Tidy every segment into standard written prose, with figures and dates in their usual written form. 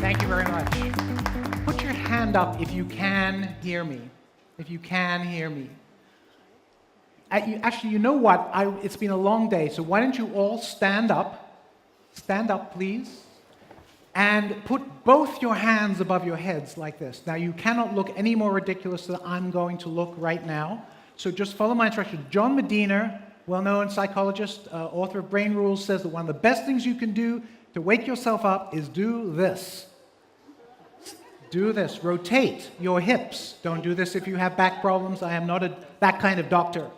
Thank you very much. Put your hand up if you can hear me. If you can hear me. Actually, you know what? It's been a long day, so why don't you all stand up? Stand up, please. And put both your hands above your heads like this. Now, you cannot look any more ridiculous than I'm going to look right now. So just follow my instructions. John Medina, well-known psychologist, author of Brain Rules, says that one of the best things you can do to wake yourself up is do this. Do this. Rotate your hips. Don't do this if you have back problems. I am not that kind of doctor.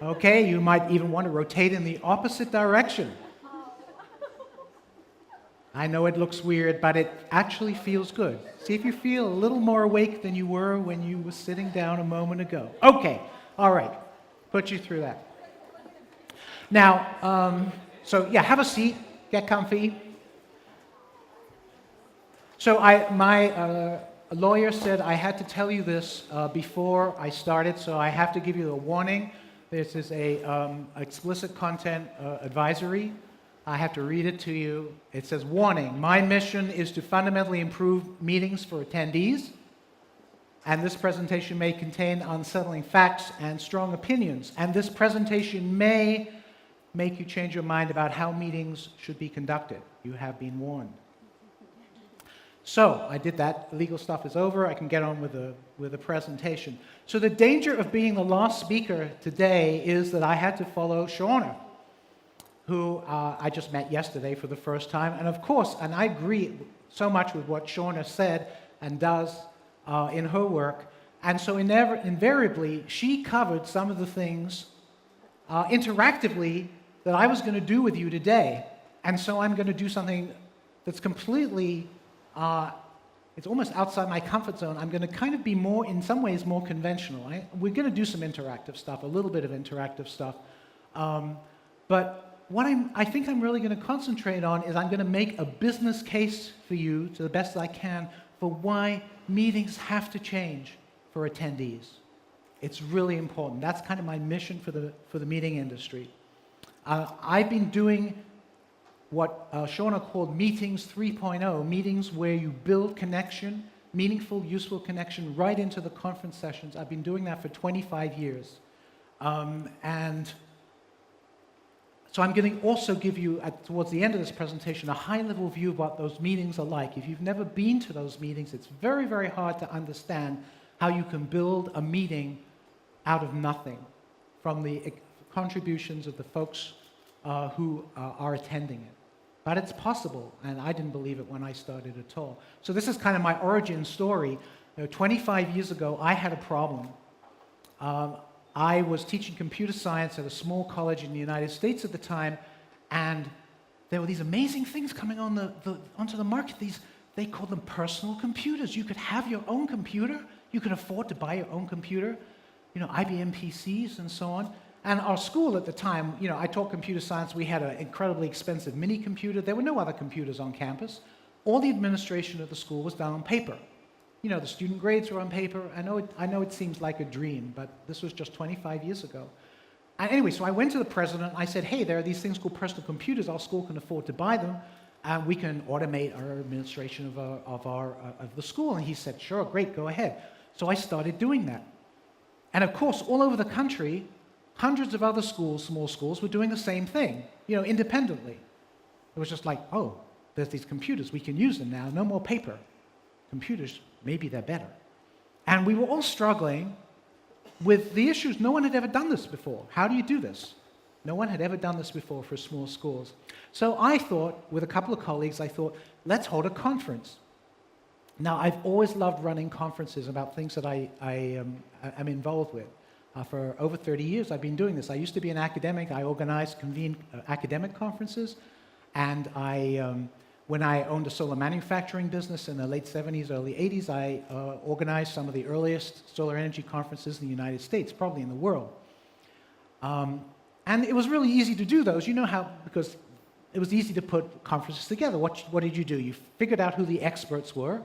Okay? You might even want to rotate in the opposite direction. I know it looks weird, but it actually feels good. See if you feel a little more awake than you were when you were sitting down a moment ago. Okay. All right. Put you through that. Now, have a seat. Get comfy. So my lawyer said I had to tell you this before I started, so I have to give you a warning. This is a explicit content advisory. I have to read it to you. It says, warning, my mission is to fundamentally improve meetings for attendees, and this presentation may contain unsettling facts and strong opinions, and this presentation may make you change your mind about how meetings should be conducted. You have been warned. So I did that. Legal stuff is over. I can get on with the presentation. So the danger of being the last speaker today is that I had to follow Shauna, who I just met yesterday for the first time. And of course, and I agree so much with what Shauna said and does in her work. And so invariably, she covered some of the things interactively that I was going to do with you today. And so I'm going to do something that's completely it's almost outside my comfort zone. I'm going to kind of be more, in some ways, more conventional. We're going to do some interactive stuff, a little bit of interactive stuff. But what I think I'm really going to concentrate on is I'm going to make a business case for you, to the best I can, for why meetings have to change for attendees. It's really important. That's kind of my mission for the meeting industry. I've been doing what Shauna called meetings 3.0, meetings where you build connection, meaningful, useful connection right into the conference sessions. I've been doing that for 25 years. And so I'm going to also give you, towards the end of this presentation, a high-level view of what those meetings are like. If you've never been to those meetings, it's very, very hard to understand how you can build a meeting out of nothing from the contributions of the folks who are attending it. But it's possible, and I didn't believe it when I started at all. So this is kind of my origin story. 25 years ago, I had a problem. I was teaching computer science at a small college in the United States at the time, and there were these amazing things coming onto the market. They called them personal computers. You could have your own computer. You could afford to buy your own computer, IBM PCs and so on. And our school at the time, I taught computer science. We had an incredibly expensive mini computer. There were no other computers on campus. All the administration of the school was done on paper. The student grades were on paper. I know it seems like a dream, but this was just 25 years ago. And anyway, so I went to the president. I said, hey, there are these things called personal computers. Our school can afford to buy them, and we can automate our administration of the school. And he said, sure, great, go ahead. So I started doing that. And of course, all over the country, hundreds of other schools, small schools, were doing the same thing, independently. It was just like, oh, there's these computers. We can use them now. No more paper. Computers, maybe they're better. And we were all struggling with the issues. No one had ever done this before. How do you do this? No one had ever done this before for small schools. So I thought, with a couple of colleagues, let's hold a conference. Now, I've always loved running conferences about things that I am involved with. For over 30 years, I've been doing this. I used to be an academic. I convened academic conferences. And when I owned a solar manufacturing business in the late 70s, early 80s, I organized some of the earliest solar energy conferences in the United States, probably in the world. And it was really easy to do those. Because it was easy to put conferences together. What did you do? You figured out who the experts were.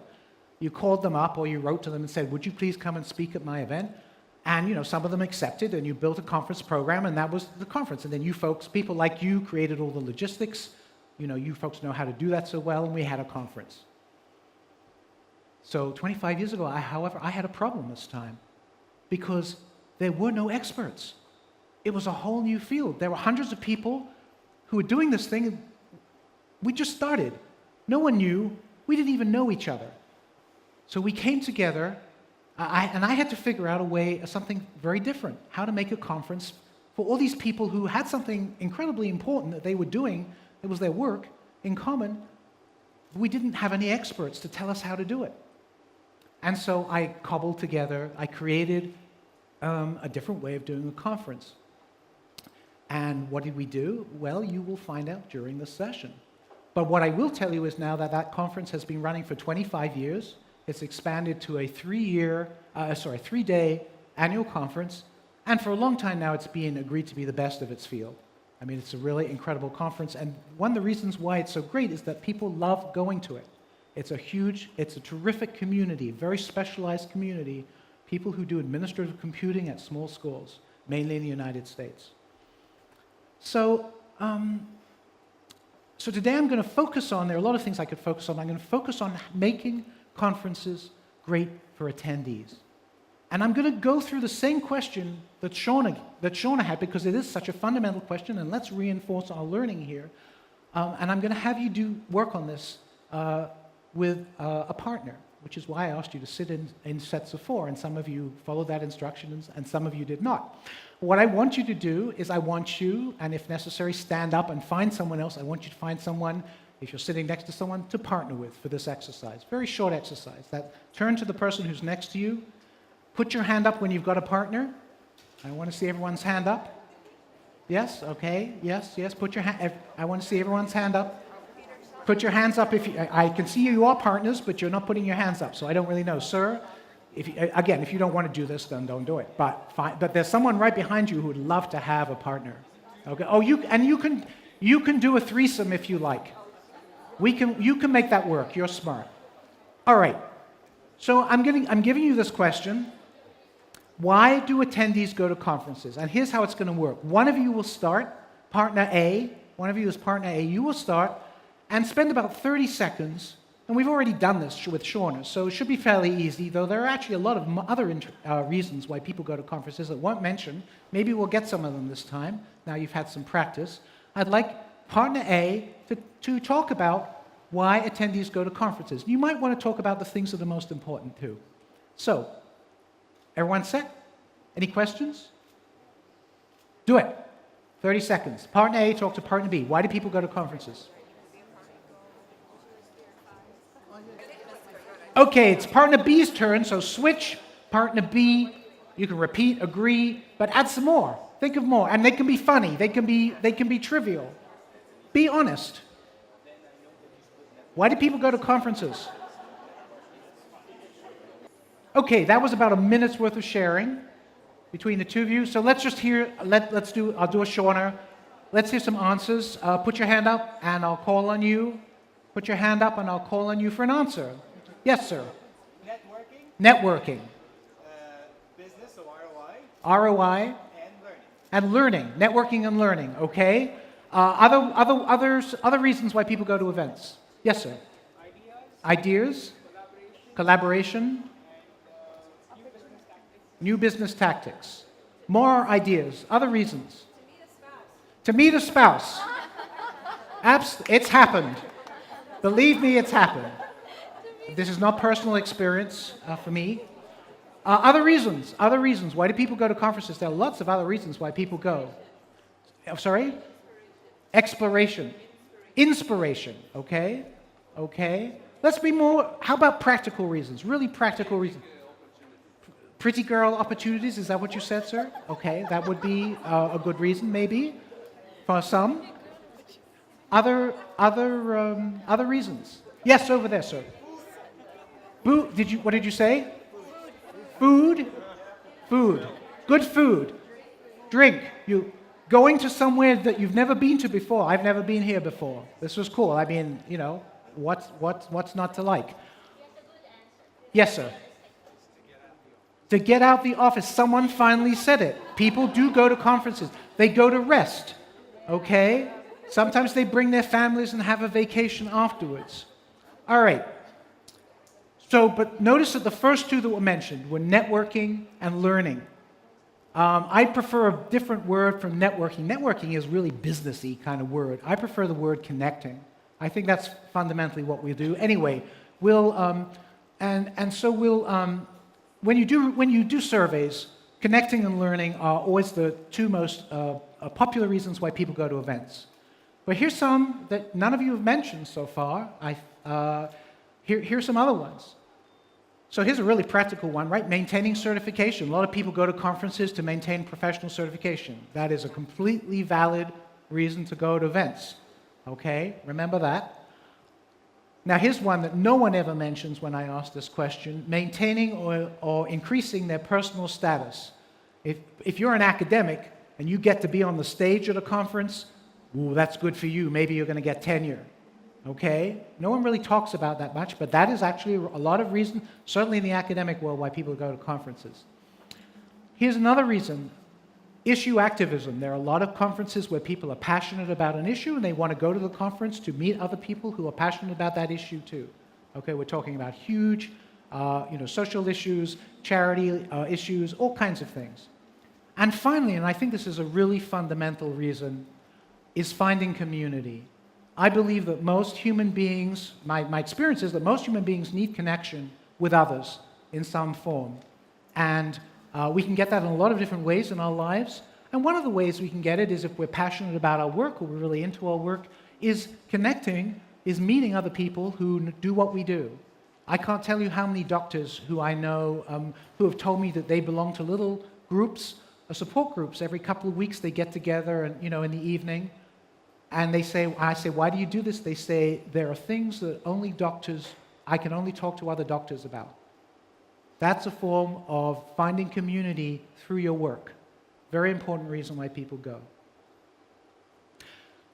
You called them up, or you wrote to them and said, would you please come and speak at my event? And, some of them accepted, and you built a conference program, and that was the conference. And then you folks, people like you, created all the logistics. You folks know how to do that so well, and we had a conference. So 25 years ago, however, I had a problem this time because there were no experts. It was a whole new field. There were hundreds of people who were doing this thing. We just started. No one knew. We didn't even know each other. So we came together, and I had to figure out a way, something very different, how to make a conference for all these people who had something incredibly important that they were doing, it was their work, in common. We didn't have any experts to tell us how to do it. And so I cobbled together, I created a different way of doing a conference. And what did we do? Well, you will find out during the session. But what I will tell you is now that that conference has been running for 25 years. It's expanded to a 3-day annual conference. And for a long time now, it's been agreed to be the best of its field. I mean, it's a really incredible conference. And one of the reasons why it's so great is that people love going to it. It's a terrific community, very specialized community, people who do administrative computing at small schools, mainly in the United States. So today I'm going to focus on, there are a lot of things I could focus on. I'm going to focus on making conferences great for attendees. And I'm going to go through the same question that Shauna had, because it is such a fundamental question, and let's reinforce our learning here. And I'm going to have you work on this with a partner, which is why I asked you to sit in sets of 4, and some of you followed that instruction, and some of you did not. What I want you to do is I want you, and if necessary, stand up and find someone else. I want you to find someone, if you're sitting next to someone, to partner with for this exercise. Very short exercise. Turn to the person who's next to you. Put your hand up when you've got a partner. I want to see everyone's hand up. Yes? Okay. Yes. Put your hand. I want to see everyone's hand up. Put your hands up if I can see you are partners, but you're not putting your hands up, so I don't really know. Sir, if you don't want to do this, then don't do it. But there's someone right behind you who would love to have a partner. Okay? Oh, you can do a threesome if you like. You can make that work. You're smart. All right. So I'm giving you this question. Why do attendees go to conferences? And here's how it's going to work. One of you will start, partner A. One of you is partner A. You will start and spend about 30 seconds, and we've already done this with Shauna, so it should be fairly easy, though there are actually a lot of other reasons why people go to conferences that won't mention. Maybe we'll get some of them this time, now you've had some practice. I'd like partner A to talk about why attendees go to conferences. You might want to talk about the things that are most important too. So, everyone set? Any questions? Do it. 30 seconds. Partner A, talk to partner B. Why do people go to conferences? Okay, it's partner B's turn, so switch. Partner B, you can repeat, agree, but add some more. Think of more, and they can be funny. They can be trivial. Be honest. Why do people go to conferences? Okay, that was about a minute's worth of sharing between the two of you. So let's just hear. I'll do a Shauna. Let's hear some answers. Put your hand up, and I'll call on you. Put your hand up, and I'll call on you for an answer. Yes, sir. Networking. Business, so ROI. ROI. And learning. Networking and learning. Okay. Other reasons why people go to events. Yes, sir. Ideas. Collaboration. New business tactics. More ideas. Other reasons. To meet a spouse. It's happened. Believe me, it's happened. This is not personal experience for me. Other reasons. Why do people go to conferences? There are lots of other reasons why people go. Sorry? Exploration. Inspiration. Okay. Let's be more, how about practical reasons? Really practical reasons. Pretty girl opportunities, is that what you said, sir? Okay, that would be a good reason, maybe, for some. Other reasons. Yes, over there, sir. What did you say? Food. Good food. Drink. You going to somewhere that you've never been to before. I've never been here before. This was cool. I mean, what's not to like? Yes, sir. To get out the office. Someone finally said it. People do go to conferences. They go to rest. Okay? Sometimes they bring their families and have a vacation afterwards. All right. But notice that the first two that were mentioned were networking and learning. I prefer a different word from networking. Networking is really businessy kind of word. I prefer the word connecting. I think that's fundamentally what we do. Anyway, when you do surveys, connecting and learning are always the two most popular reasons why people go to events. But here's some that none of you have mentioned so far. Here's some other ones. So here's a really practical one, right? Maintaining certification. A lot of people go to conferences to maintain professional certification. That is a completely valid reason to go to events. Okay, remember that. Now here's one that no one ever mentions when I ask this question: maintaining or increasing their personal status. If you're an academic and you get to be on the stage at a conference, ooh, that's good for you. Maybe you're going to get tenure. Okay? No one really talks about that much, but that is actually a lot of reason, certainly in the academic world, why people go to conferences. Here's another reason: issue activism. There are a lot of conferences where people are passionate about an issue and they want to go to the conference to meet other people who are passionate about that issue too. Okay, we're talking about huge social issues, charity issues, all kinds of things. And finally, and I think this is a really fundamental reason, is finding community. I believe that most human beings, my experience is that most human beings need connection with others in some form. And we can get that in a lot of different ways in our lives. And one of the ways we can get it is if we're passionate about our work or we're really into our work, is connecting, is meeting other people who do what we do. I can't tell you how many doctors who I know who have told me that they belong to little groups, support groups. Every couple of weeks they get together and, in the evening. And I say, why do you do this? They say, there are things that I can only talk to other doctors about. That's a form of finding community through your work. Very important reason why people go.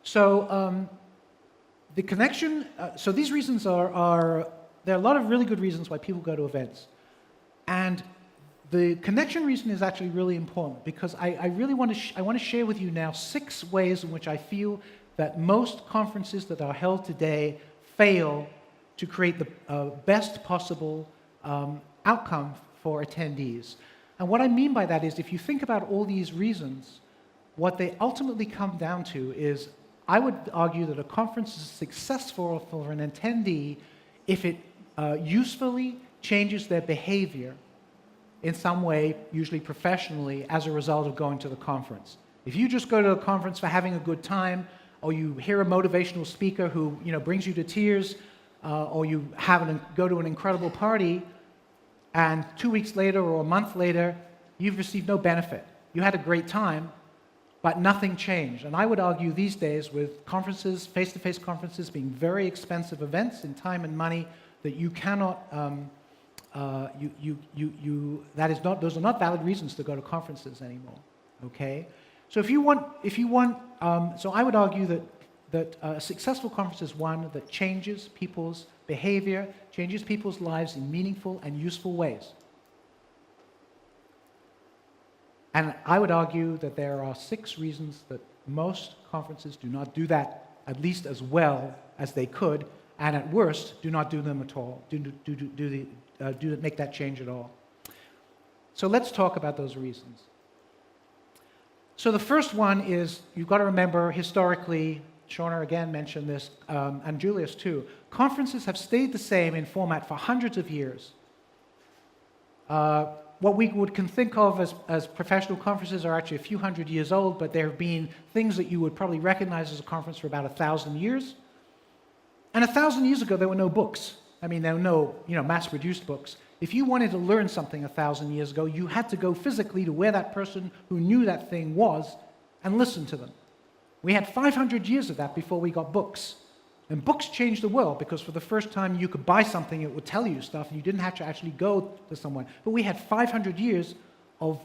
So the connection, so these reasons there are a lot of really good reasons why people go to events. And the connection reason is actually really important because I really want to share with you now 6 ways in which I feel that most conferences that are held today fail to create the best possible outcome for attendees. And what I mean by that is if you think about all these reasons, what they ultimately come down to is, I would argue that a conference is successful for an attendee if it usefully changes their behavior in some way, usually professionally, as a result of going to the conference. If you just go to a conference for having a good time, or you hear a motivational speaker who brings you to tears, or you go to an incredible party, and 2 weeks later or a month later, you've received no benefit. You had a great time, but nothing changed. And I would argue these days with conferences, face-to-face conferences being very expensive events in time and money, that you cannot, those are not valid reasons to go to conferences anymore, okay? So so I would argue that a successful conference is one that changes people's behavior, changes people's lives in meaningful and useful ways. And I would argue that there are 6 reasons that most conferences do not do that at least as well as they could, and at worst, do not do them at all, make that change at all. So let's talk about those reasons. So the first one is, you've got to remember, historically, Shauna again mentioned this, and Julius too, conferences have stayed the same in format for hundreds of years. What we can think of as professional conferences are actually a few hundred years old, but there have been things that you would probably recognize as a conference for about 1,000 years. And 1,000 years ago, there were no books. I mean, there were no mass-produced books. If you wanted to learn something 1,000 years ago, you had to go physically to where that person who knew that thing was and listen to them. We had 500 years of that before we got books. And books changed the world because for the first time you could buy something, it would tell you stuff, and you didn't have to actually go to someone. But we had 500 years of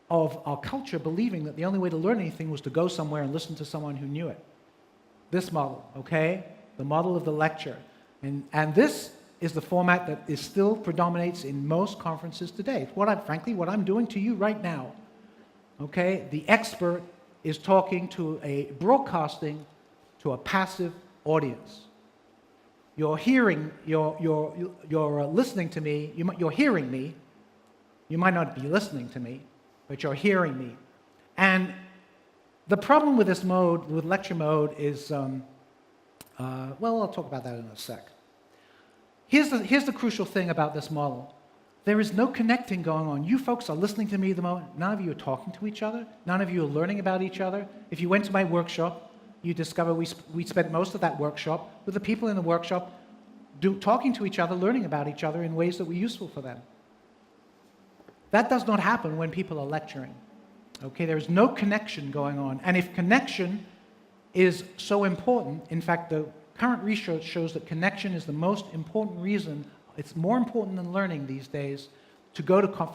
our culture believing that the only way to learn anything was to go somewhere and listen to someone who knew it. This model, okay? The model of the lecture. And this is the format that still predominates in most conferences today. Frankly, what I'm doing to you right now. Okay? The expert is talking to broadcasting to a passive audience. You're listening to me, you're hearing me. You might not be listening to me, but you're hearing me. And the problem with this mode, with lecture mode, is, well, I'll talk about that in a sec. Here's the crucial thing about this model. There is no connecting going on. You folks are listening to me at the moment. None of you are talking to each other. None of you are learning about each other. If you went to my workshop, you discover we spent most of that workshop with the people in the workshop talking to each other, learning about each other in ways that were useful for them. That does not happen when people are lecturing. Okay, there is no connection going on. And if connection is so important, in fact, the current research shows that connection is the most important reason. It's more important than learning these days for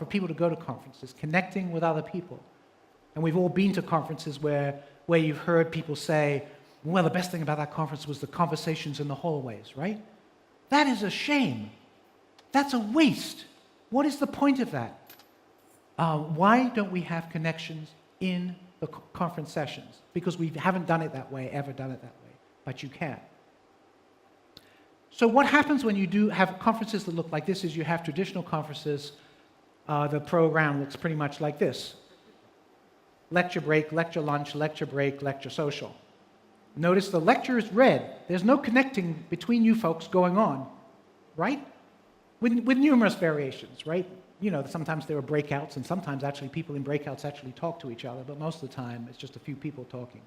people to go to conferences, connecting with other people. And we've all been to conferences where you've heard people say, well, the best thing about that conference was the conversations in the hallways, right? That is a shame. That's a waste. What is the point of that? Why don't we have connections in the conference sessions? Because we haven't done it that way, ever done it that way. But you can. So what happens when you do have conferences that look like this is you have traditional conferences. The program looks pretty much like this. Lecture break, lecture lunch, lecture break, lecture social. Notice the lecture is red. There's no connecting between you folks going on, right? With numerous variations, right? You know, sometimes there are breakouts, and sometimes actually people in breakouts actually talk to each other, but most of the time it's just a few people talking.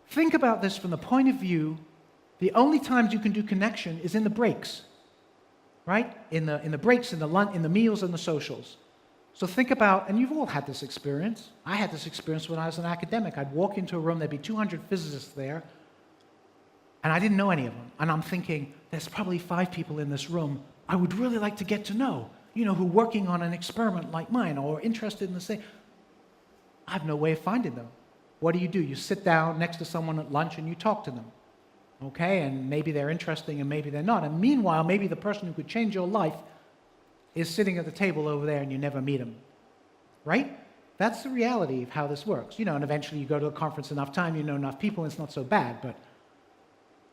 Think about this from the point of view, the only times you can do connection is in the breaks, right? In the breaks, in the lunch, in the meals, and the socials. So think about, and you've all had this experience. I had this experience when I was an academic. I'd walk into a room, there'd be 200 physicists there, and I didn't know any of them. And I'm thinking, there's probably 5 people in this room I would really like to get to know, who are working on an experiment like mine or interested in the same. I have no way of finding them. What do? You sit down next to someone at lunch and you talk to them. Okay, and maybe they're interesting and maybe they're not. And meanwhile, maybe the person who could change your life is sitting at the table over there and you never meet him. Right? That's the reality of how this works. And eventually you go to a conference enough time, you know enough people, and it's not so bad. But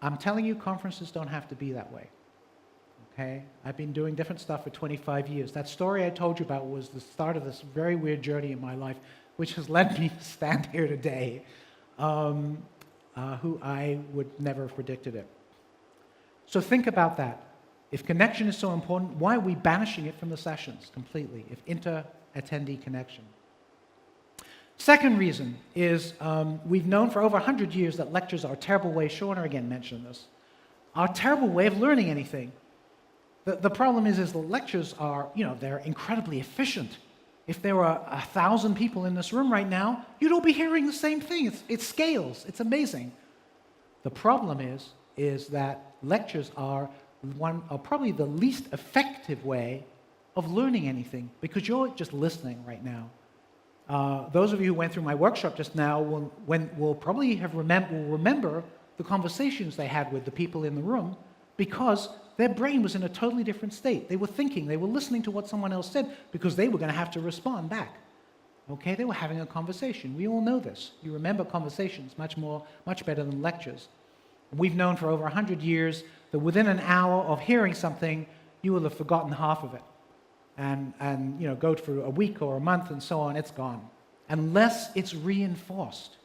I'm telling you, conferences don't have to be that way. Okay? I've been doing different stuff for 25 years. That story I told you about was the start of this very weird journey in my life, which has led me to stand here today, who I would never have predicted it. So think about that. If connection is so important, why are we banishing it from the sessions completely, if inter-attendee connection? Second reason is we've known for over 100 years that lectures are a terrible way, Shauna again mentioned this, are a terrible way of learning anything. The problem is the lectures are, they're incredibly efficient. If there were 1,000 people in this room right now, you'd all be hearing the same thing. It scales. It's amazing. The problem is that lectures are probably the least effective way of learning anything because you're just listening right now. Those of you who went through my workshop just now will probably remember the conversations they had with the people in the room because their brain was in a totally different state. They were thinking, they were listening to what someone else said because they were going to have to respond back. Okay, they were having a conversation. We all know this. You remember conversations much better than lectures. We've known for over 100 years that within an hour of hearing something, you will have forgotten half of it. And go through a week or a month and so on, it's gone. Unless it's reinforced.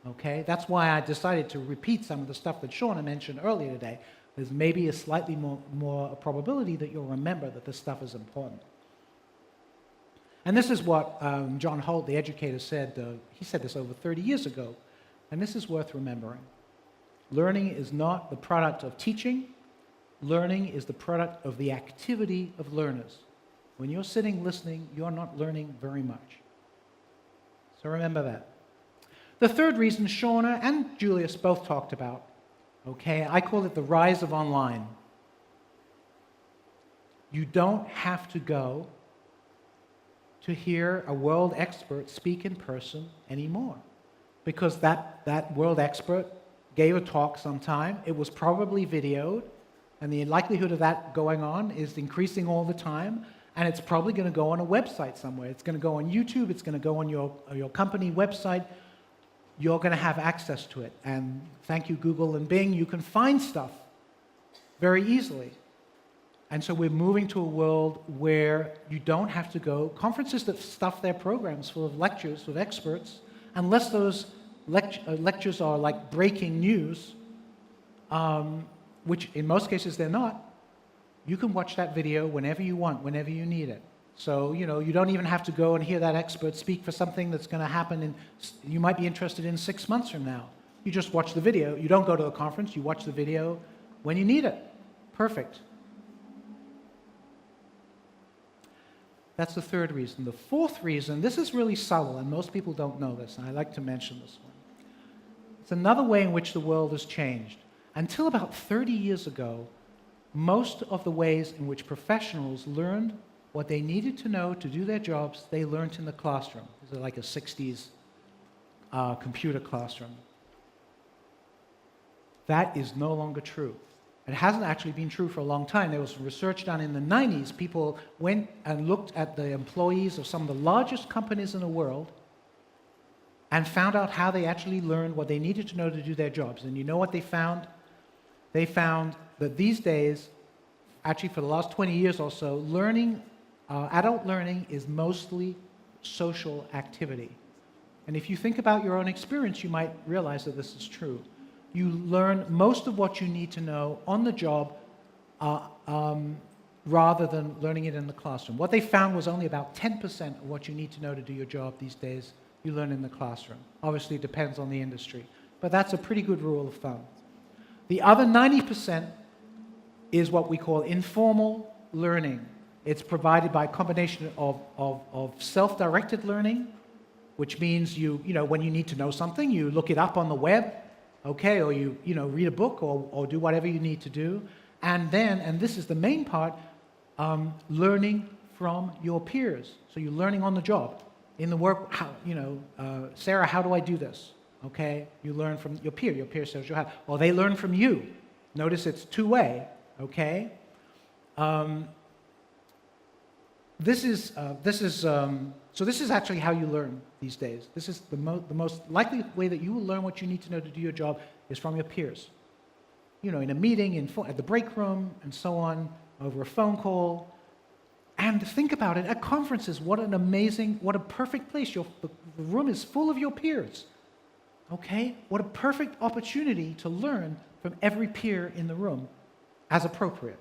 Okay, that's why I decided to repeat some of the stuff that Shauna mentioned earlier today. There's maybe a slightly more probability that you'll remember that this stuff is important. And this is what John Holt, the educator, said. He said this over 30 years ago, and this is worth remembering. Learning is not the product of teaching. Learning is the product of the activity of learners. When you're sitting listening, you're not learning very much. So remember that. The third reason Shauna and Julius both talked about, okay, I call it the rise of online. You don't have to go to hear a world expert speak in person anymore because that world expert gave a talk sometime. It was probably videoed, and the likelihood of that going on is increasing all the time, and it's probably going to go on a website somewhere. It's going to go on YouTube. It's going to go on your company website. You're going to have access to it. And thank you, Google and Bing, you can find stuff very easily. And so we're moving to a world where you don't have to go. Conferences that stuff their programs full of lectures with experts, unless those lectures are like breaking news, which in most cases they're not, you can watch that video whenever you want, whenever you need it. So, you don't even have to go and hear that expert speak for something that's going to happen you might be interested in 6 months from now. You just watch the video. You don't go to a conference, you watch the video when you need it. Perfect. That's the third reason. The fourth reason, this is really subtle, and most people don't know this, and I like to mention this one. It's another way in which the world has changed. Until about 30 years ago, most of the ways in which professionals learned what they needed to know to do their jobs, they learned in the classroom. This is like a 60s computer classroom. That is no longer true. It hasn't actually been true for a long time. There was research done in the 90s. People went and looked at the employees of some of the largest companies in the world and found out how they actually learned what they needed to know to do their jobs. And you know what they found? They found that these days, actually for the last 20 years or so, adult learning is mostly social activity. And if you think about your own experience, you might realize that this is true. You learn most of what you need to know on the job rather than learning it in the classroom. What they found was only about 10% of what you need to know to do your job these days you learn in the classroom. Obviously, it depends on the industry, but that's a pretty good rule of thumb. The other 90% is what we call informal learning. It's provided by a combination of self-directed learning, which means when you need to know something, you look it up on the web, okay, or you read a book or do whatever you need to do. And then, and this is the main part, learning from your peers. So you're learning on the job. In the work, Sarah, how do I do this? Okay, you learn from your peer. Your peer says you have. Well, they learn from you. Notice it's two-way, okay? So this is actually how you learn these days. This is the most likely way that you will learn what you need to know to do your job is from your peers. In a meeting, at the break room, and so on, over a phone call. And think about it, at conferences, what a perfect place. The room is full of your peers. Okay? What a perfect opportunity to learn from every peer in the room as appropriate.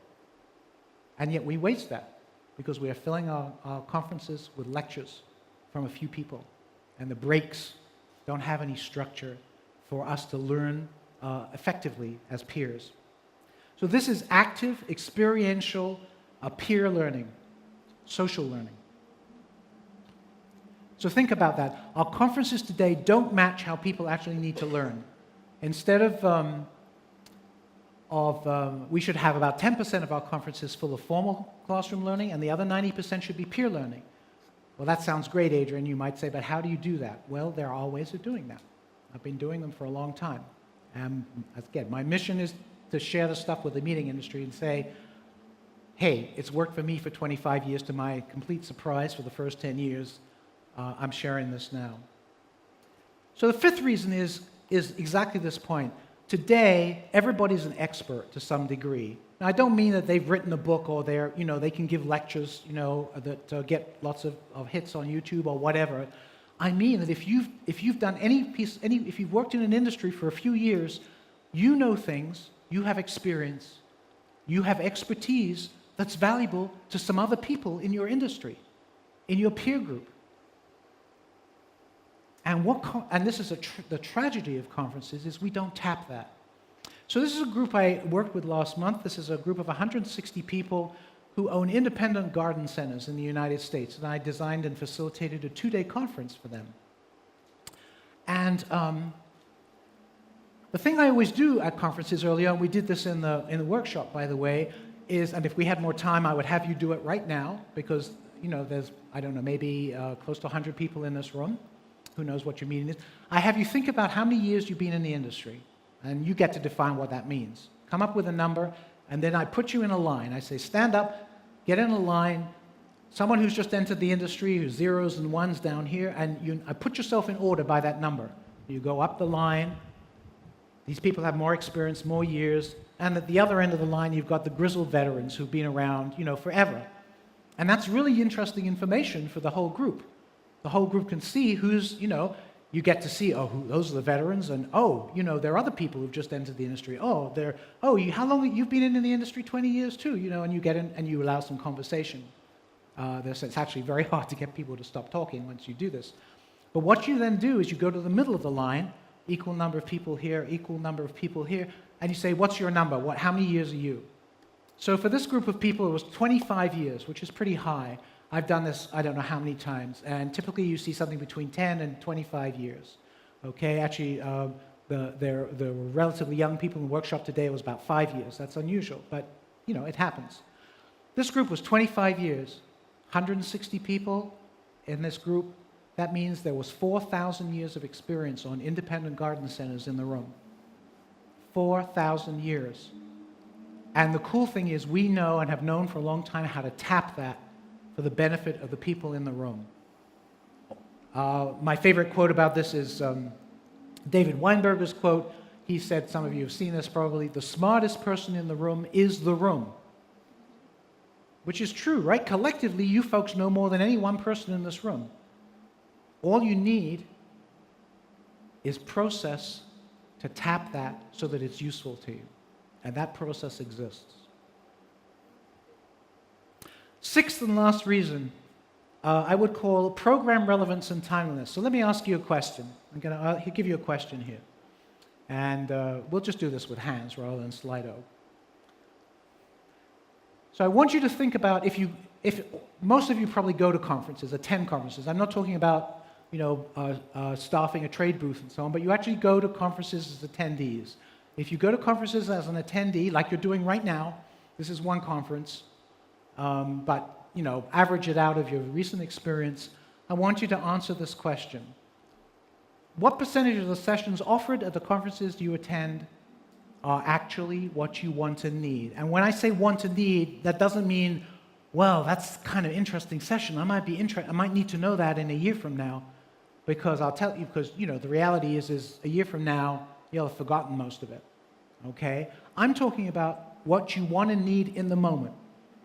And yet we waste that, because we are filling our conferences with lectures from a few people. And the breaks don't have any structure for us to learn effectively as peers. So this is active, experiential, peer learning, social learning. So think about that. Our conferences today don't match how people actually need to learn. Instead we should have about 10% of our conferences full of formal classroom learning, and the other 90% should be peer learning. Well, that sounds great, Adrian. You might say, but how do you do that? Well, there are ways of doing that. I've been doing them for a long time. And again, my mission is to share the stuff with the meeting industry and say, hey, it's worked for me for 25 years. To my complete surprise, for the first 10 years, I'm sharing this now. So the fifth reason is exactly this point. Today, everybody's an expert to some degree. Now, I don't mean that they've written a book or they can give lectures, that get lots of hits on YouTube or whatever. I mean that if you've done if you've worked in an industry for a few years, you know things, you have experience, you have expertise that's valuable to some other people in your industry, in your peer group. And this is the tragedy of conferences, is we don't tap that. So this is a group I worked with last month. This is a group of 160 people who own independent garden centers in the United States. And I designed and facilitated a 2-day conference for them. And the thing I always do at conferences early on, we did this in the workshop, by the way, is, and if we had more time, I would have you do it right now, because there's, I don't know, maybe close to 100 people in this room. Who knows what your meeting is? I have you think about how many years you've been in the industry, and you get to define what that means. Come up with a number, and then I put you in a line. I say, stand up, get in a line. Someone who's just entered the industry, who's zeros and ones down here, and I put yourself in order by that number. You go up the line. These people have more experience, more years. And at the other end of the line, you've got the grizzled veterans who've been around, forever. And that's really interesting information for the whole group. The whole group can see who's, you get to see, those are the veterans, and there are other people who've just entered the industry. How long you've been in the industry? 20 years too, and you get in and you allow some conversation. It's actually very hard to get people to stop talking once you do this. But what you then do is you go to the middle of the line, equal number of people here, equal number of people here, and you say, what's your number? How many years are you? So for this group of people, it was 25 years, which is pretty high. I've done this, I don't know how many times, and typically you see something between 10 and 25 years. Okay, actually, there were relatively young people in the workshop today. It was about 5 years. That's unusual, but, it happens. This group was 25 years, 160 people in this group. That means there was 4,000 years of experience on independent garden centers in the room. 4,000 years. And the cool thing is we know and have known for a long time how to tap that for the benefit of the people in the room. My favorite quote about this is David Weinberger's quote. He said, some of you have seen this probably, the smartest person in the room is the room. Which is true, right? Collectively, you folks know more than any one person in this room. All you need is process to tap that so that it's useful to you. And that process exists. Sixth and last reason, I would call program relevance and timeliness. So let me ask you a question. I'm going to give you a question here. And we'll just do this with hands rather than Slido. So I want you to think about if most of you probably go to conferences, attend conferences. I'm not talking about staffing a trade booth and so on, but you actually go to conferences as attendees. If you go to conferences as an attendee, like you're doing right now, this is one conference, but average it out of your recent experience, I want you to answer this question. What percentage of the sessions offered at the conferences you attend are actually what you want and need? And when I say want and need, that doesn't mean, well, that's kind of interesting session. I might need to know that in a year from now, because I'll tell you, because the reality is a year from now, you'll have forgotten most of it. Okay? I'm talking about what you want and need in the moment.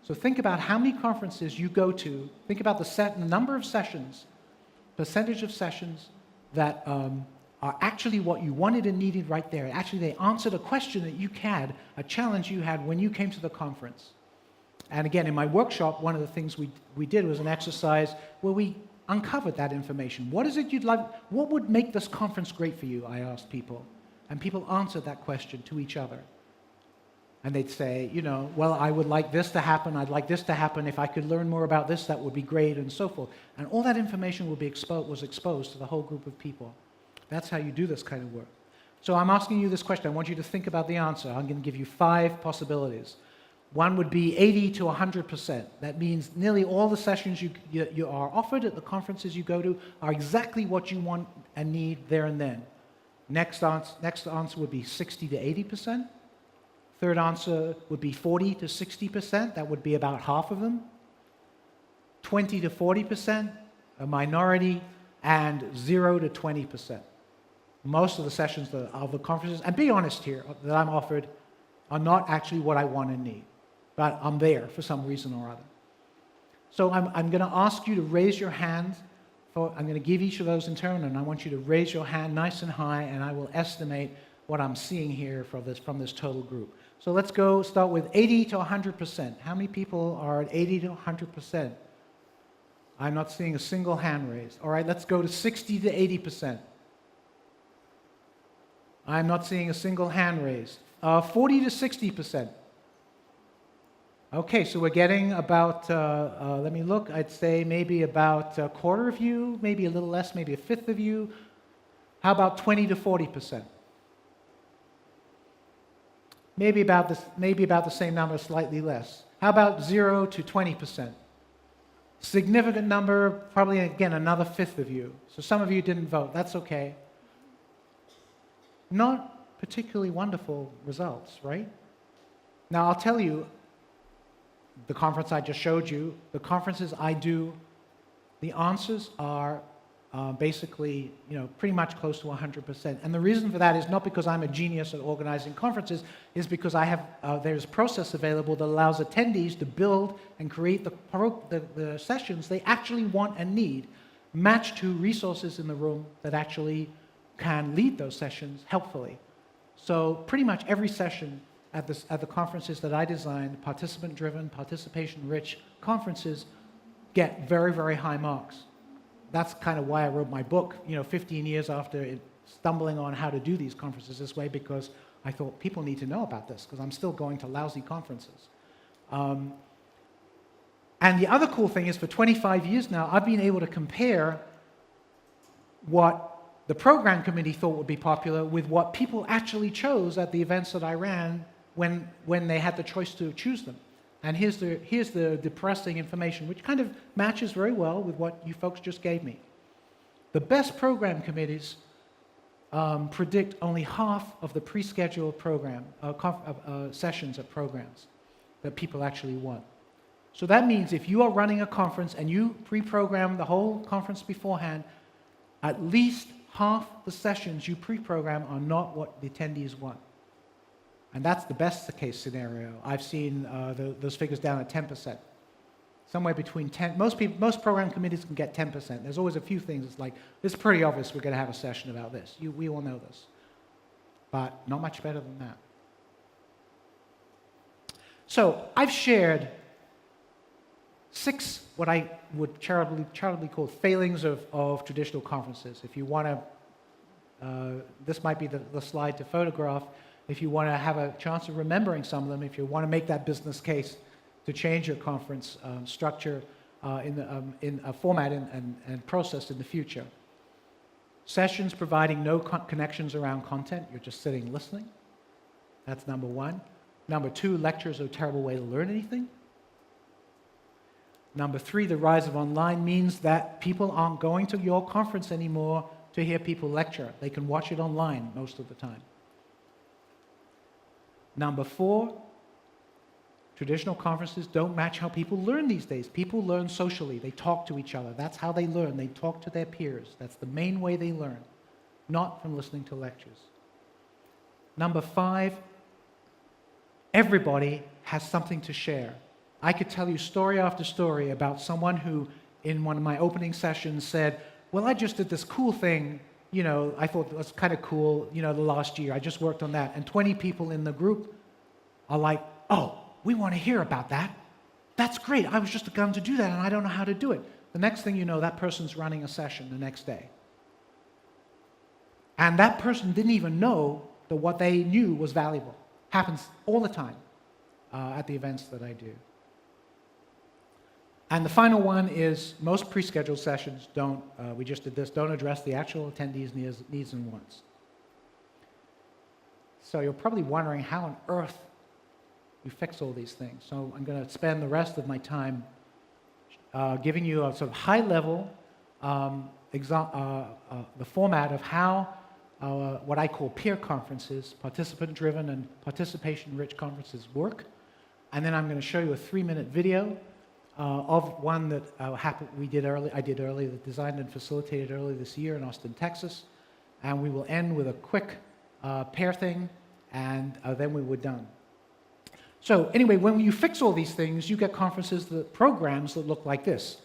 So think about how many conferences you go to. Think about the number of sessions, percentage of sessions that are actually what you wanted and needed right there. Actually, they answered a question that you had, a challenge you had when you came to the conference. And again, in my workshop, one of the things we did was an exercise where we uncovered that information. What is it you'd like? What would make this conference great for you? I asked people. And people answered that question to each other. And they'd say, well, I would like this to happen. I'd like this to happen. If I could learn more about this, that would be great, and so forth. And all that information was exposed to the whole group of people. That's how you do this kind of work. So I'm asking you this question. I want you to think about the answer. I'm going to give you 5 possibilities. One would be 80 to 100%. That means nearly all the sessions you are offered at the conferences you go to are exactly what you want and need there and then. Next answer would be 60 to 80%. Third answer would be 40 to 60%. That would be about half of them. 20 to 40%, a minority, and 0 to 20%. Most of the sessions of the conferences, and be honest here, that I'm offered are not actually what I want and need. But I'm there for some reason or other. So I'm going to ask you to raise your hand. I'm going to give each of those in turn, and I want you to raise your hand nice and high, and I will estimate what I'm seeing here from this total group. So let's start with 80 to 100%. How many people are at 80 to 100%? I'm not seeing a single hand raised. All right, let's go to 60 to 80%. I'm not seeing a single hand raised. 40 to 60%. Okay, so we're getting about, let me look, I'd say maybe about a quarter of you, maybe a little less, maybe a fifth of you. How about 20 to 40%? Maybe about the same number, slightly less. How about 0 to 20%? Significant number, probably again another fifth of you. So some of you didn't vote, that's okay. Not particularly wonderful results, right? Now I'll tell you, the conference I just showed you, the conferences I do, the answers are basically, pretty much close to 100%. And the reason for that is not because I'm a genius at organizing conferences, is because there's a process available that allows attendees to build and create the sessions they actually want and need, matched to resources in the room that actually can lead those sessions helpfully. So pretty much every session at the conferences that I design, participant-driven, participation-rich conferences, get very, very high marks. That's kind of why I wrote my book, 15 years after stumbling on how to do these conferences this way, because I thought people need to know about this, because I'm still going to lousy conferences. And the other cool thing is, for 25 years now, I've been able to compare what the program committee thought would be popular with what people actually chose at the events that I ran when they had the choice to choose them. And here's the depressing information, which kind of matches very well with what you folks just gave me. The best program committees predict only half of the pre-scheduled sessions at programs that people actually want. So that means if you are running a conference and you pre-program the whole conference beforehand, at least half the sessions you pre-program are not what the attendees want. And that's the best case scenario. I've seen those figures down at 10%. Somewhere between 10, most program committees can get 10%. There's always a few things. It's like, it's pretty obvious we're going to have a session about this. We all know this. But not much better than that. So I've shared 6 what I would charitably call failings of traditional conferences. If you want to, this might be the slide to photograph. If you want to have a chance of remembering some of them, if you want to make that business case to change your conference structure in a format and process in the future. Sessions providing no connections around content. You're just sitting listening. That's number 1. Number 2, lectures are a terrible way to learn anything. Number 3, the rise of online means that people aren't going to your conference anymore to hear people lecture. They can watch it online most of the time. Number 4, traditional conferences don't match how people learn these days. People learn socially. They talk to each other. That's how they learn. They talk to their peers. That's the main way they learn, not from listening to lectures. Number 5, everybody has something to share. I could tell you story after story about someone who, in one of my opening sessions, said, well, I just did this cool thing, I thought it was kind of cool, the last year. I just worked on that. And 20 people in the group are like, oh, we want to hear about that. That's great. I was just going to do that, and I don't know how to do it. The next thing you know, that person's running a session the next day. And that person didn't even know that what they knew was valuable. Happens all the time at the events that I do. And the final one is most pre-scheduled sessions don't address the actual attendees' needs and wants. So you're probably wondering how on earth we fix all these things. So I'm going to spend the rest of my time giving you a sort of high-level the format of how what I call peer conferences, participant-driven and participation-rich conferences work. And then I'm going to show you a 3-minute video of one that I did earlier, that designed and facilitated earlier this year in Austin, Texas. And we will end with a quick pair thing, and then we were done. So anyway, when you fix all these things, you get programs that look like this.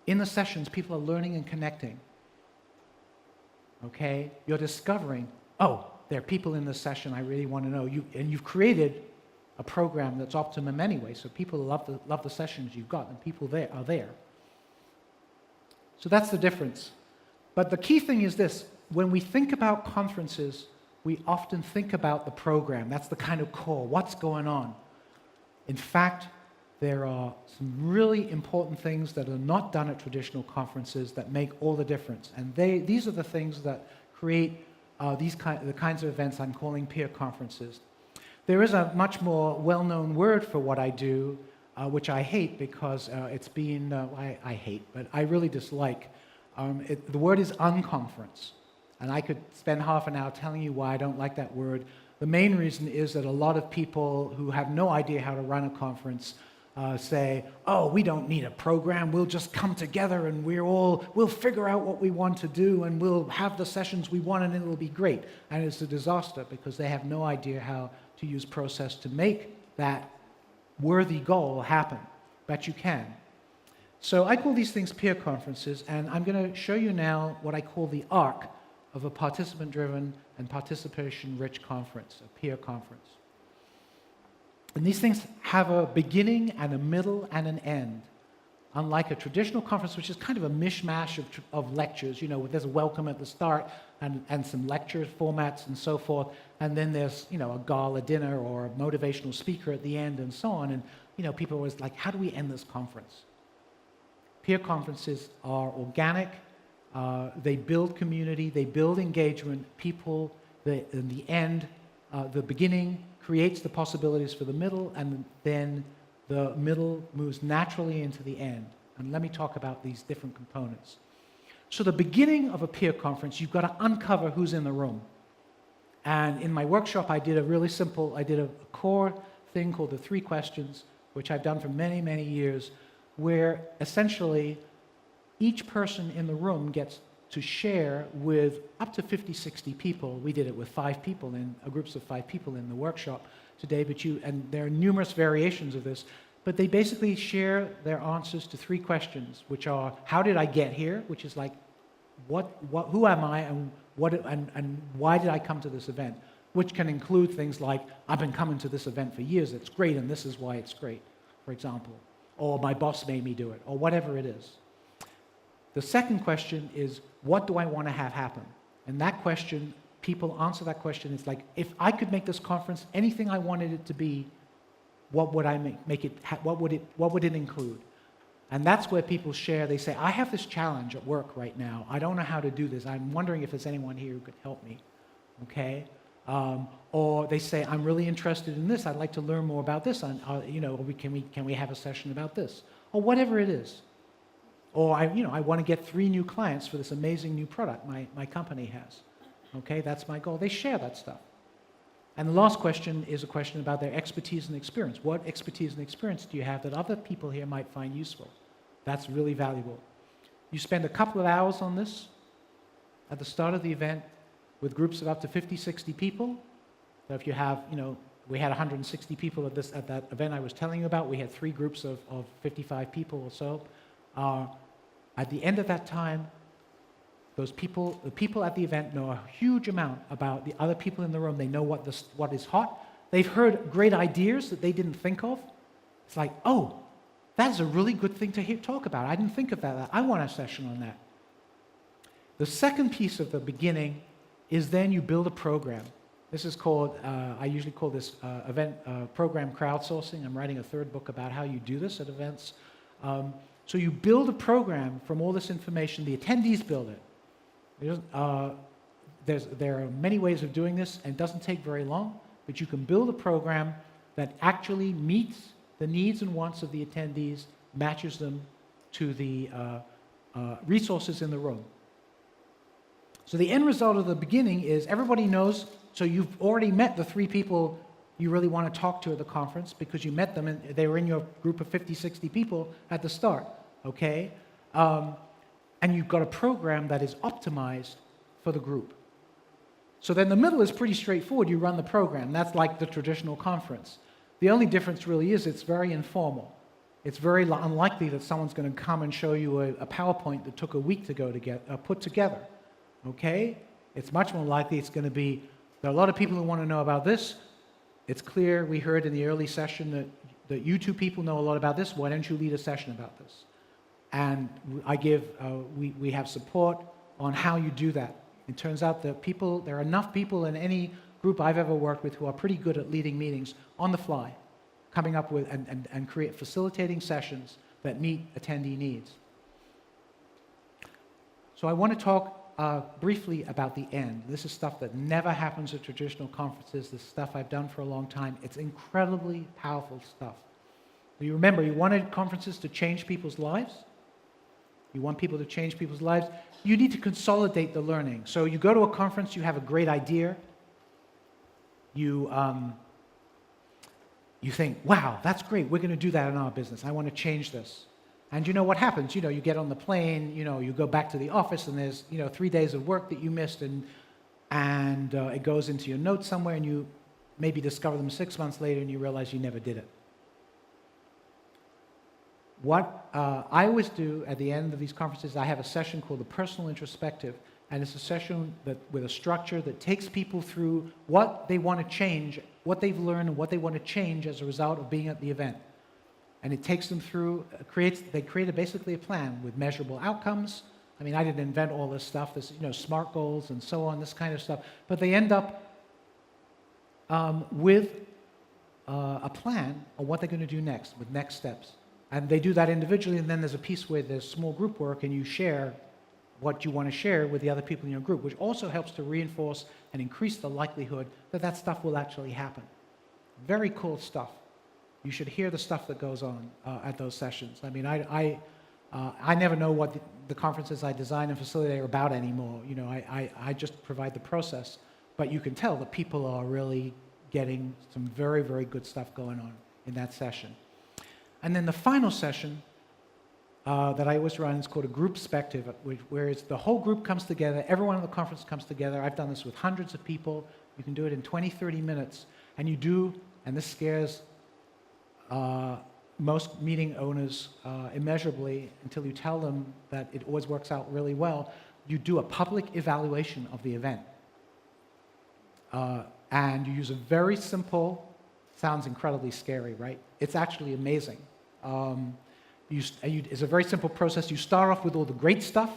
In the sessions, people are learning and connecting. Okay? You're discovering, oh, there are people in this session I really want to know. And you've created a program that's optimum anyway, so people love the sessions you've got, and people are there. So that's the difference. But the key thing is this: when we think about conferences, we often think about the program. That's the kind of core. What's going on? In fact, there are some really important things that are not done at traditional conferences that make all the difference. And these are the things that create the kinds of events I'm calling peer conferences. There is a much more well-known word for what I do, which I hate because it's been, I hate, but I really dislike. The word is unconference. And I could spend half an hour telling you why I don't like that word. The main reason is that a lot of people who have no idea how to run a conference say, oh, we don't need a program, we'll just come together and we'll figure out what we want to do and we'll have the sessions we want and it'll be great. And it's a disaster because they have no idea how to use process to make that worthy goal happen. But you can. So I call these things peer conferences, and I'm going to show you now what I call the arc of a participant-driven and participation-rich conference, a peer conference. And these things have a beginning and a middle and an end. Unlike a traditional conference, which is kind of a mishmash of lectures, you know, there's a welcome at the start and some lecture formats and so forth, and then there's, you know, a gala dinner or a motivational speaker at the end and so on, and, you know, people are always like, how do we end this conference? Peer conferences are organic, they build community, they build engagement, people, in the end, the beginning creates the possibilities for the middle, and then the middle moves naturally into the end. And let me talk about these different components. So the beginning of a peer conference, you've got to uncover who's in the room. And in my workshop, I did a core thing called the 3 questions, which I've done for many, many years, where essentially each person in the room gets to share with up to 50, 60 people. We did it with 5 people, groups of 5 people in the workshop today, and there are numerous variations of this, but they basically share their answers to 3 questions, which are, how did I get here? Which is like, who am I and why did I come to this event? Which can include things like, I've been coming to this event for years, it's great, and this is why it's great, for example. Or my boss made me do it, or whatever it is. The second question is, what do I want to have happen? And that question, people answer that question, it's like, if I could make this conference anything I wanted it to be, what would I make it, what would it include? And that's where people share, they say, I have this challenge at work right now, I don't know how to do this, I'm wondering if there's anyone here who could help me, okay? Or they say, I'm really interested in this, I'd like to learn more about this, you know, can we have a session about this? Or whatever it is. Or I want to get 3 new clients for this amazing new product my company has. Okay, that's my goal. They share that stuff. And the last question is a question about their expertise and experience. What expertise and experience do you have that other people here might find useful? That's really valuable. You spend a couple of hours on this at the start of the event with groups of up to 50, 60 people. So if you have, you know, we had 160 people at that event I was telling you about. We had 3 groups of 55 people or so. At the end of that time, the people at the event know a huge amount about the other people in the room. They know what is hot. They've heard great ideas that they didn't think of. It's like, oh, that's a really good thing to talk about. I didn't think of that. I want a session on that. The second piece of the beginning is then you build a program. This is called, I usually call this event program crowdsourcing. I'm writing a 3rd book about how you do this at events. So you build a program from all this information. The attendees build it. There are many ways of doing this, and it doesn't take very long, but you can build a program that actually meets the needs and wants of the attendees, matches them to the resources in the room. So the end result of the beginning is everybody knows, so you've already met the 3 people you really want to talk to at the conference because you met them and they were in your group of 50, 60 people at the start, okay? And you've got a program that is optimized for the group. So then the middle is pretty straightforward. You run the program. That's like the traditional conference. The only difference really is it's very informal. It's very unlikely that someone's going to come and show you a PowerPoint that took a week to get put together, okay? It's much more likely it's going to be, there are a lot of people who want to know about this. It's clear, we heard in the early session that you 2 people know a lot about this. Why don't you lead a session about this? And we have support on how you do that. It turns out that there are enough people in any group I've ever worked with who are pretty good at leading meetings on the fly, coming up with and facilitating sessions that meet attendee needs. So I want to talk briefly about the end. This is stuff that never happens at traditional conferences. This is stuff I've done for a long time. It's incredibly powerful stuff. You remember, you wanted conferences to change people's lives. You want people to change people's lives. You need to consolidate the learning. So you go to a conference, you have a great idea. You you think, wow, that's great, we're going to do that in our business, I want to change this. And you know what happens? You get on the plane, you go back to the office, and there's 3 days of work that you missed, and it goes into your notes somewhere, and you maybe discover them 6 months later, and you realize you never did it. What I always do at the end of these conferences, I have a session called the Personal Introspective, and it's a session with a structure that takes people through what they want to change, what they've learned, and what they want to change as a result of being at the event. And it takes them through, they create basically a plan with measurable outcomes. I mean, I didn't invent all this stuff, this, SMART goals and so on, this kind of stuff. But they end up with a plan on what they're going to do next, with next steps. And they do that individually, and then there's a piece where there's small group work, and you share what you want to share with the other people in your group, which also helps to reinforce and increase the likelihood that that stuff will actually happen. Very cool stuff. You should hear the stuff that goes on at those sessions. I mean, I never know what the conferences I design and facilitate are about anymore. I just provide the process. But you can tell that people are really getting some very, very good stuff going on in that session. And then the final session that I always run is called a group perspective, where the whole group comes together, everyone in the conference comes together. I've done this with hundreds of people. You can do it in 20, 30 minutes. And you do, and this scares most meeting owners immeasurably until you tell them that it always works out really well. You do a public evaluation of the event. And you use a very simple, sounds incredibly scary, right? It's actually amazing. It's a very simple process. You start off with all the great stuff.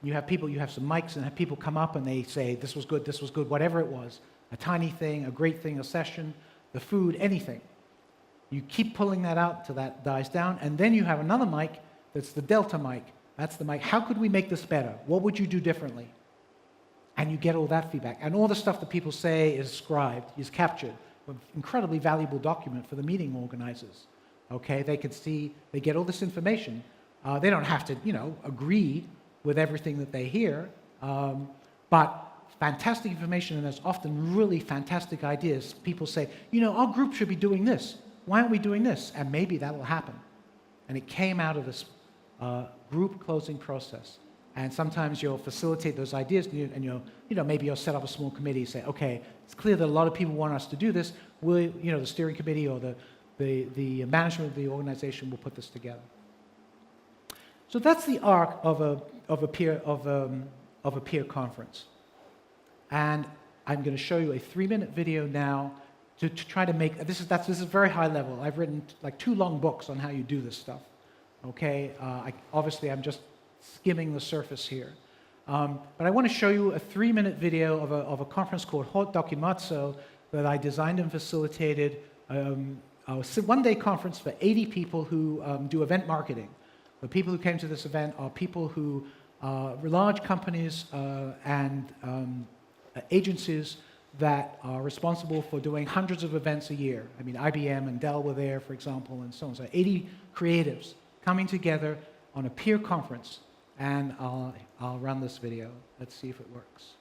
You have some mics, and have people come up and they say, this was good, whatever it was. A tiny thing, a great thing, a session, the food, anything. You keep pulling that out till that dies down, and then you have another mic that's the Delta mic. That's the mic. How could we make this better? What would you do differently? And you get all that feedback. And all the stuff that people say is scribed, is captured. An incredibly valuable document for the meeting organizers. Okay, they can see, they get all this information. They don't have to, agree with everything that they hear, but fantastic information, and there's often really fantastic ideas. People say, our group should be doing this. Why aren't we doing this? And maybe that'll happen. And it came out of this group closing process. And sometimes you'll facilitate those ideas, and maybe you'll set up a small committee, say, okay, it's clear that a lot of people want us to do this. The steering committee or the management of the organization will put this together. So that's the arc of a peer conference. And I'm going to show you a 3-minute video now to try to make this is very high level. I've written like 2 long books on how you do this stuff. Okay, obviously I'm just skimming the surface here. But I want to show you a 3-minute video of a conference called Hot Documatzo that I designed and facilitated. A one-day conference for 80 people who do event marketing. The people who came to this event are people who large companies and agencies that are responsible for doing hundreds of events a year. I mean, IBM and Dell were there, for example, and so on. So 80 creatives coming together on a peer conference. And I'll run this video. Let's see if it works.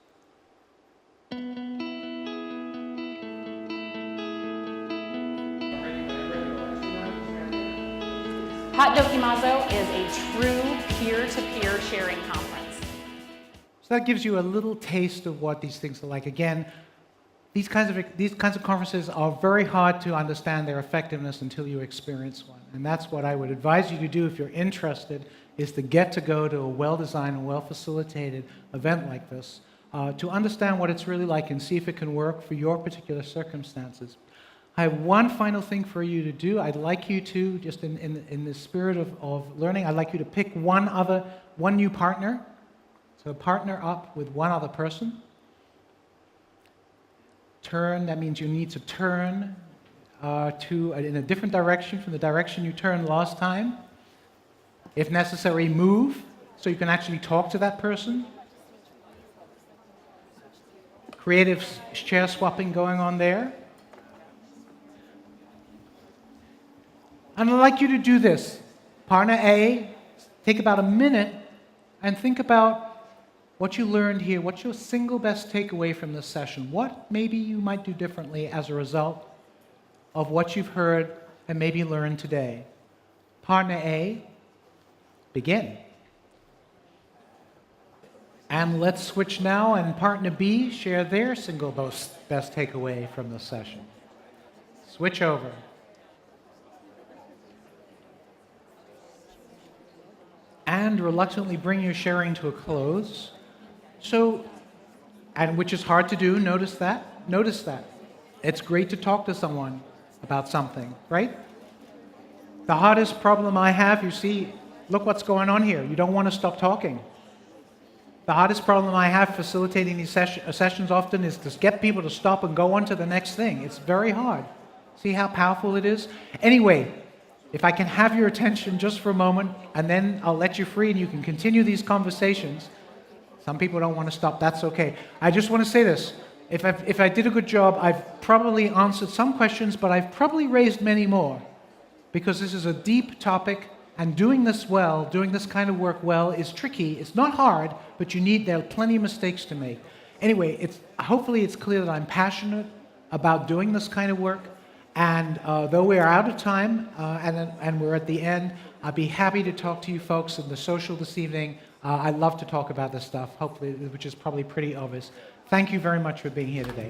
Hot Documatzo is a true peer-to-peer sharing conference. So that gives you a little taste of what these things are like. Again, these kinds of conferences are very hard to understand their effectiveness until you experience one. And that's what I would advise you to do if you're interested, is to get to go to a well-designed and well-facilitated event like this, to understand what it's really like and see if it can work for your particular circumstances. I have one final thing for you to do. I'd like you to, just in the spirit of learning, I'd like you to pick one new partner. So partner up with one other person. Turn, that means you need to turn in a different direction from the direction you turned last time. If necessary, move so you can actually talk to that person. Creative chair swapping going on there. And I'd like you to do this. Partner A, take about a minute and think about what you learned here. What's your single best takeaway from this session? What maybe you might do differently as a result of what you've heard and maybe learned today. Partner A, begin. And let's switch now, and partner B share their single best takeaway from the session. Switch over. And reluctantly bring your sharing to a close. And which is hard to do, notice that? Notice that. It's great to talk to someone about something, right? The hardest problem I have, you see, look what's going on here. You don't want to stop talking. The hardest problem I have facilitating these sessions often is to get people to stop and go on to the next thing. It's very hard. See how powerful it is? Anyway, if I can have your attention just for a moment, and then I'll let you free and you can continue these conversations. Some people don't want to stop, that's okay. I just want to say this. If I did a good job, I've probably answered some questions, but I've probably raised many more. Because this is a deep topic, and doing this well, doing this kind of work well, is tricky. It's not hard, but there are plenty of mistakes to make. Anyway, hopefully it's clear that I'm passionate about doing this kind of work, and though we are out of time, and we're at the end, I'd be happy to talk to you folks in the social this evening. I love to talk about this stuff, hopefully, which is probably pretty obvious. Thank you very much for being here today.